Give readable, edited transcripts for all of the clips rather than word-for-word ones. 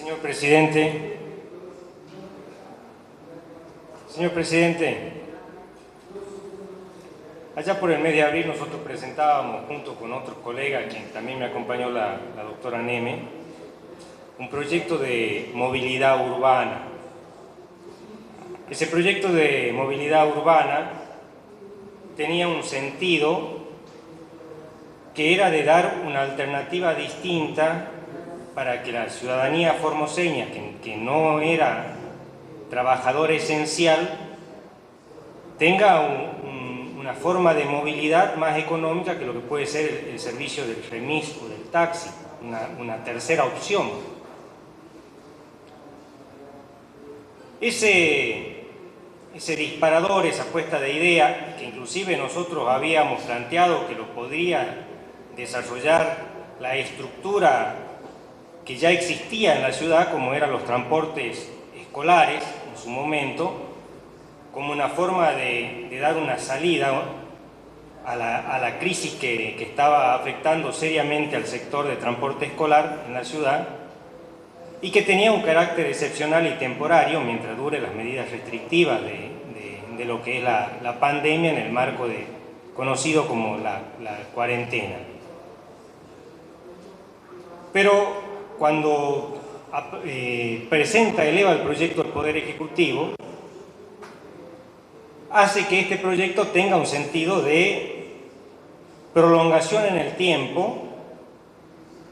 Señor presidente, allá por el mes de abril nosotros presentábamos junto con otro colega, quien también me acompañó, la doctora Neme, un proyecto de movilidad urbana. Ese proyecto de movilidad urbana tenía un sentido que era de dar una alternativa distinta para que la ciudadanía formoseña, que no era trabajador esencial, tenga una forma de movilidad más económica que lo que puede ser el servicio del remis o del taxi, una tercera opción. Ese disparador, esa puesta de idea, que inclusive nosotros habíamos planteado que lo podría desarrollar la estructura que ya existía en la ciudad, como eran los transportes escolares en su momento, como una forma de dar una salida a la crisis que estaba afectando seriamente al sector de transporte escolar en la ciudad, y que tenía un carácter excepcional y temporario mientras dure las medidas restrictivas de lo que es la pandemia en el marco conocido como la cuarentena. Pero cuando eleva el proyecto al Poder Ejecutivo, hace que este proyecto tenga un sentido de prolongación en el tiempo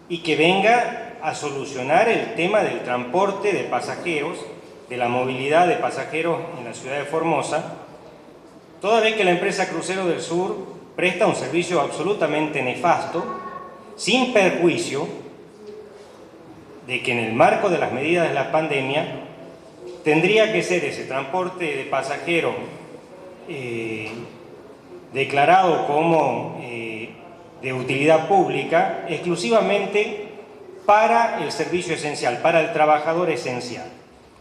y que venga a solucionar el tema del transporte de pasajeros, de la movilidad de pasajeros en la ciudad de Formosa, toda vez que la empresa Cruceros del Sur presta un servicio absolutamente nefasto, sin perjuicio de que en el marco de las medidas de la pandemia tendría que ser ese transporte de pasajeros declarado como de utilidad pública exclusivamente para el servicio esencial, para el trabajador esencial.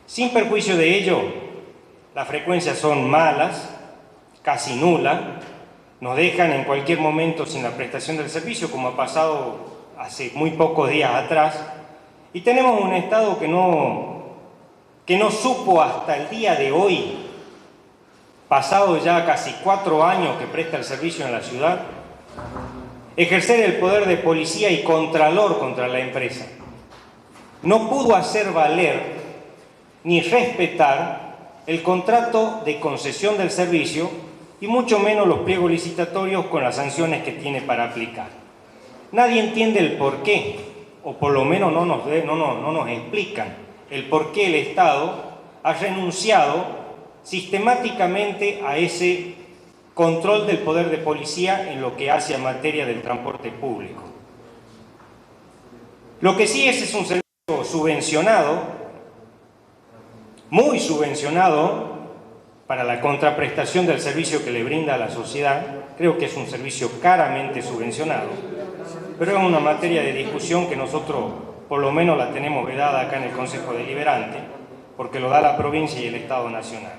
Sin perjuicio de ello, las frecuencias son malas, casi nulas, nos dejan en cualquier momento sin la prestación del servicio, como ha pasado hace muy pocos días atrás, y tenemos un Estado que no supo hasta el día de hoy, pasado ya casi 4 años que presta el servicio en la ciudad, ejercer el poder de policía y contralor contra la empresa. No pudo hacer valer ni respetar el contrato de concesión del servicio y mucho menos los pliegos licitatorios con las sanciones que tiene para aplicar. Nadie entiende el porqué, o por lo menos no nos explican el por qué el Estado ha renunciado sistemáticamente a ese control del poder de policía en lo que hace a materia del transporte público. Lo que sí es un servicio subvencionado, muy subvencionado, para la contraprestación del servicio que le brinda a la sociedad. Creo que es un servicio caramente subvencionado, pero es una materia de discusión que nosotros por lo menos la tenemos vedada acá en el Consejo Deliberante, porque lo da la provincia y el Estado Nacional.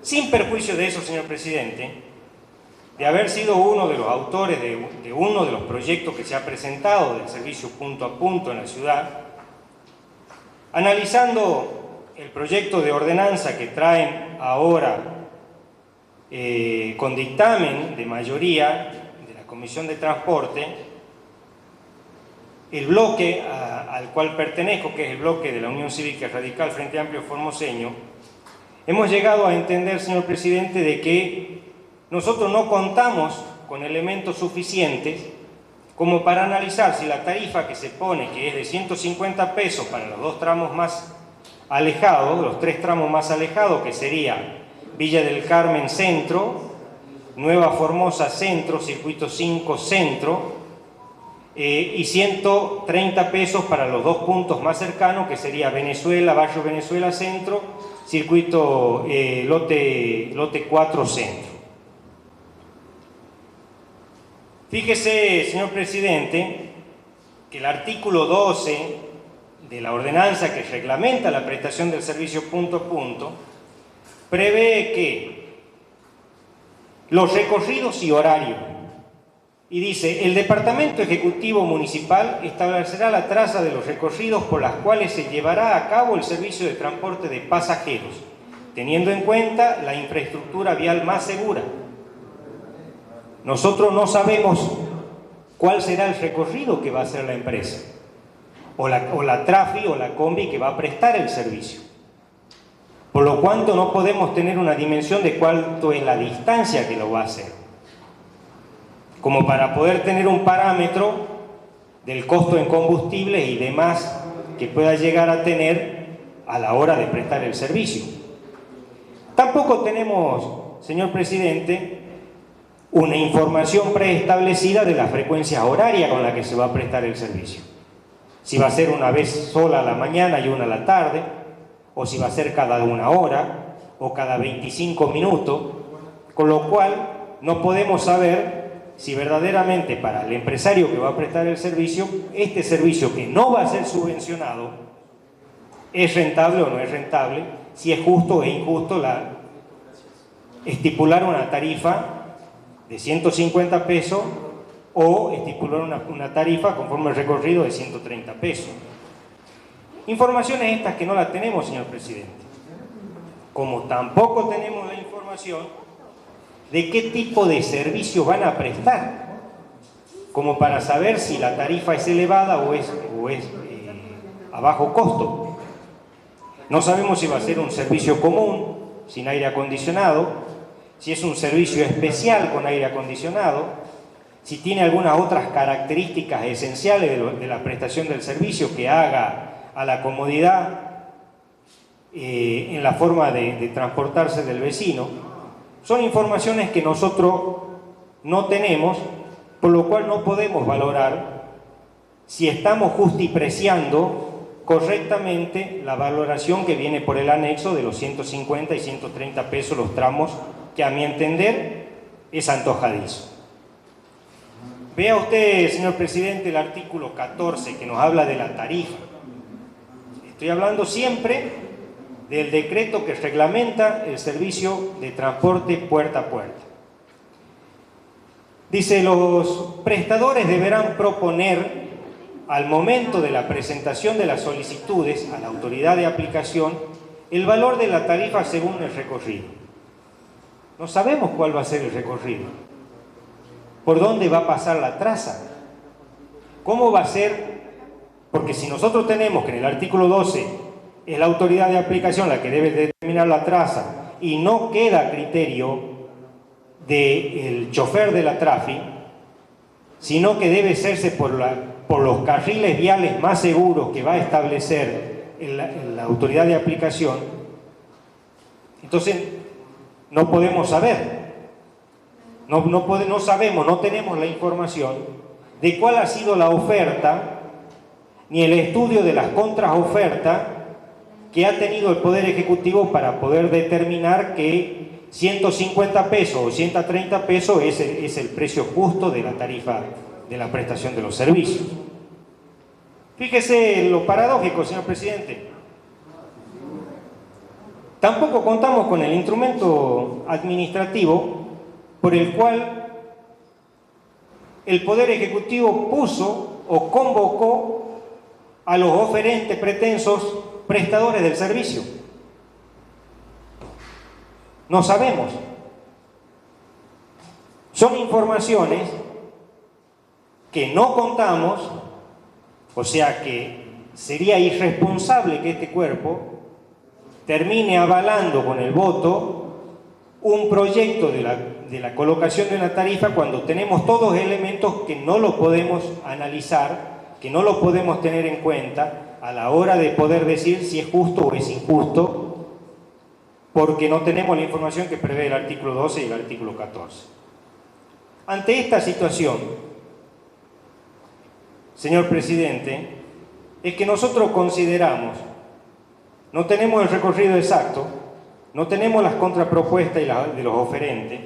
Sin perjuicio de eso, señor presidente, de haber sido uno de los autores de uno de los proyectos que se ha presentado del servicio punto a punto en la ciudad, analizando el proyecto de ordenanza que traen ahora con dictamen de mayoría de la Comisión de Transporte, el bloque al cual pertenezco, que es el bloque de la Unión Cívica Radical Frente Amplio Formoseño, hemos llegado a entender, señor presidente, de que nosotros no contamos con elementos suficientes como para analizar si la tarifa que se pone, que es de 150 pesos para los 2 tramos más alejados, los 3 tramos más alejados, que sería Villa del Carmen Centro, Nueva Formosa Centro, Circuito 5 Centro, y 130 pesos para los 2 puntos más cercanos, que sería Venezuela, Barrio Venezuela Centro, Circuito lote 4 Centro. Fíjese, señor presidente, que el artículo 12 de la ordenanza que reglamenta la prestación del servicio punto a punto prevé que los recorridos y horarios Y dice, el Departamento Ejecutivo Municipal establecerá la traza de los recorridos por las cuales se llevará a cabo el servicio de transporte de pasajeros, teniendo en cuenta la infraestructura vial más segura. Nosotros no sabemos cuál será el recorrido que va a hacer la empresa, o la Trafi o la Combi que va a prestar el servicio. Por lo cuanto no podemos tener una dimensión de cuánto es la distancia que lo va a hacer, como para poder tener un parámetro del costo en combustibles y demás que pueda llegar a tener a la hora de prestar el servicio. Tampoco tenemos, señor presidente, una información preestablecida de la frecuencia horaria con la que se va a prestar el servicio. Si va a ser una vez sola a la mañana y una a la tarde, o si va a ser cada 1 hora, o cada 25 minutos, con lo cual no podemos saber si verdaderamente para el empresario que va a prestar el servicio, este servicio que no va a ser subvencionado, es rentable o no es rentable, si es justo o injusto estipular una tarifa de 150 pesos o estipular una tarifa conforme al recorrido de 130 pesos. Informaciones estas que no las tenemos, señor presidente. Como tampoco tenemos la información de qué tipo de servicios van a prestar, como para saber si la tarifa es elevada o es a bajo costo. No sabemos si va a ser un servicio común, sin aire acondicionado, si es un servicio especial con aire acondicionado, si tiene algunas otras características esenciales de la prestación del servicio que haga a la comodidad en la forma de transportarse del vecino. Son informaciones que nosotros no tenemos, por lo cual no podemos valorar si estamos justipreciando correctamente la valoración que viene por el anexo de los 150 y 130 pesos los tramos, que a mi entender es antojadizo. Vea usted, señor presidente, el artículo 14 que nos habla de la tarifa. Estoy hablando siempre del decreto que reglamenta el servicio de transporte puerta a puerta. Dice, los prestadores deberán proponer al momento de la presentación de las solicitudes a la autoridad de aplicación el valor de la tarifa según el recorrido. No sabemos cuál va a ser el recorrido, por dónde va a pasar la traza, cómo va a ser, porque si nosotros tenemos que en el artículo 12 es la autoridad de aplicación la que debe determinar la traza y no queda a criterio del chofer de la Trafi, sino que debe hacerse por los carriles viales más seguros que va a establecer la autoridad de aplicación. Entonces no podemos saber, no sabemos, no tenemos la información de cuál ha sido la oferta ni el estudio de las contraofertas que ha tenido el Poder Ejecutivo para poder determinar que 150 pesos o 130 pesos es el precio justo de la tarifa de la prestación de los servicios. Fíjese lo paradójico, señor presidente. Tampoco contamos con el instrumento administrativo por el cual el Poder Ejecutivo puso o convocó a los oferentes pretensos prestadores del servicio. No sabemos. Son informaciones que no contamos, o sea que sería irresponsable que este cuerpo termine avalando con el voto un proyecto de la colocación de una tarifa cuando tenemos todos elementos que no lo podemos analizar, que no lo podemos tener en cuenta a la hora de poder decir si es justo o es injusto, porque no tenemos la información que prevé el artículo 12 y el artículo 14. Ante esta situación, señor presidente, es que nosotros consideramos, no tenemos el recorrido exacto, no tenemos las contrapropuestas de los oferentes,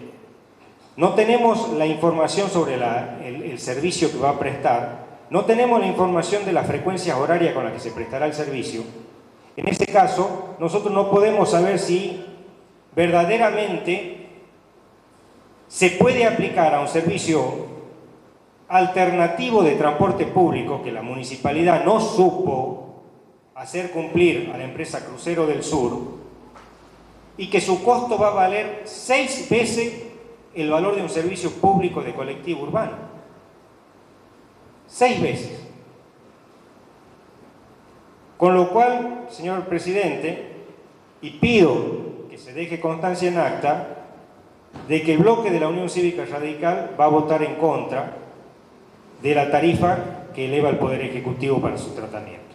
no tenemos la información sobre el servicio que va a prestar, no tenemos la información de las frecuencias horarias con las que se prestará el servicio. En este caso, nosotros no podemos saber si verdaderamente se puede aplicar a un servicio alternativo de transporte público que la municipalidad no supo hacer cumplir a la empresa Crucero del Sur y que su costo va a valer 6 veces el valor de un servicio público de colectivo urbano. 6 veces. Con lo cual, señor presidente, y pido que se deje constancia en acta de que el bloque de la Unión Cívica Radical va a votar en contra de la tarifa que eleva el Poder Ejecutivo para su tratamiento.